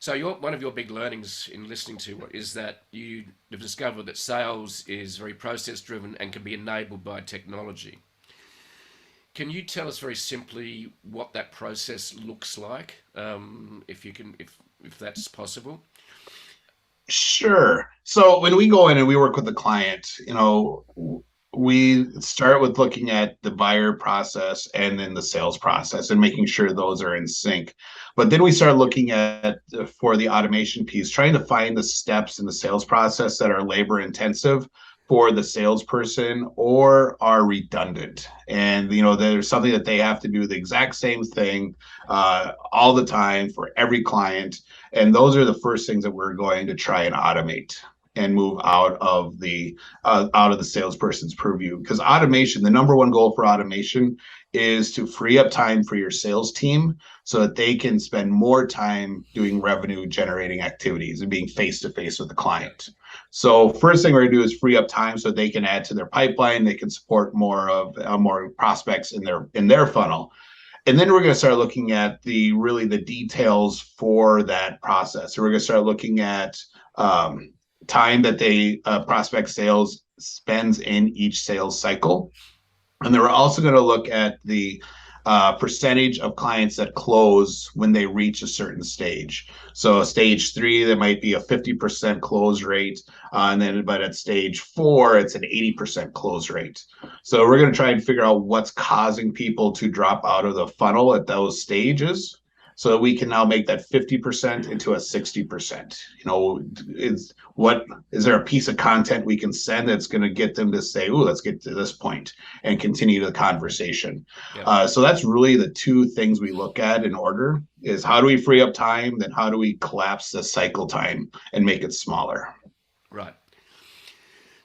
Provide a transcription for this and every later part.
So one of your big learnings in listening to is that you have discovered that sales is very process driven and can be enabled by technology. Can you tell us very simply what that process looks like, if you can, if that's possible? Sure. So when we go in and we work with the client, we start with looking at the buyer process and then the sales process and making sure those are in sync. But then we start looking at for the automation piece, trying to find the steps in the sales process that are labor intensive for the salesperson or are redundant. And there's something that they have to do the exact same thing all the time for every client. And those are the first things that we're going to try and automate and move out of the salesperson's purview. Because automation, the number one goal for automation is to free up time for your sales team so that they can spend more time doing revenue generating activities and being face to face with the client. So first thing we're going to do is free up time so they can add to their pipeline. They can support more prospects in their funnel. And then we're going to start looking at the details for that process. So we're going to start looking at time that they prospect sales spends in each sales cycle. And then we're also going to look at the percentage of clients that close when they reach a certain stage. So stage 3, there might be a 50% close rate. But at stage 4, it's an 80% close rate. So we're going to try and figure out what's causing people to drop out of the funnel at those stages, so that we can now make that 50% into a 60%. Is there a piece of content we can send that's going to get them to say, "Ooh, let's get to this point," and continue the conversation. Yeah. So that's really the two things we look at in order: is how do we free up time, then how do we collapse the cycle time and make it smaller. Right.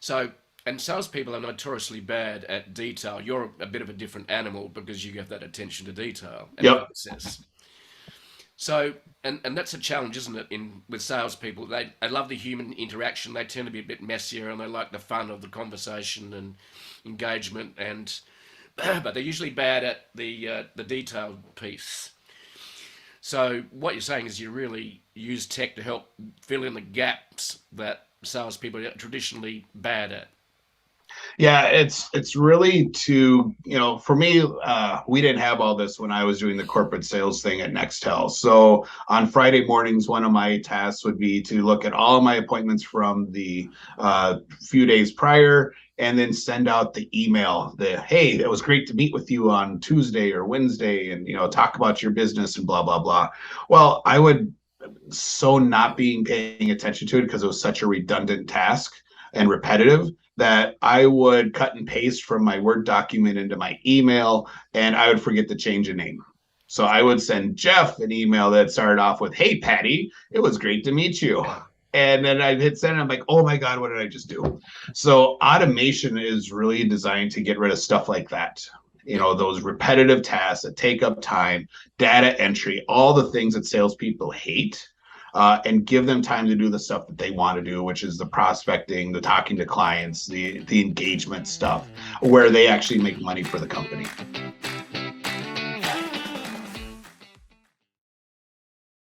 So, and salespeople are notoriously bad at detail. You're a bit of a different animal because you have that attention to detail and Yep. process. So, and that's a challenge, isn't it? With salespeople, they love the human interaction. They tend to be a bit messier, and they like the fun of the conversation and engagement. And but they're usually bad at the detailed piece. So, what you're saying is you really use tech to help fill in the gaps that salespeople are traditionally bad at. Yeah, it's really to, for me, we didn't have all this when I was doing the corporate sales thing at Nextel. So on Friday mornings, one of my tasks would be to look at all of my appointments from the few days prior and then send out the email hey, it was great to meet with you on Tuesday or Wednesday and, talk about your business and blah, blah, blah. Well, I would so not being paying attention to it because it was such a redundant task and repetitive that I would cut and paste from my Word document into my email, and I would forget to change a name. So I would send Jeff an email that started off with, "Hey, Patty, it was great to meet you." And then I'd hit send, and I'm like, "Oh my God, what did I just do?" So automation is really designed to get rid of stuff like that. Yeah. Those repetitive tasks that take up time, data entry, all the things that salespeople hate, and give them time to do the stuff that they want to do, which is the prospecting, the talking to clients, the engagement stuff, where they actually make money for the company.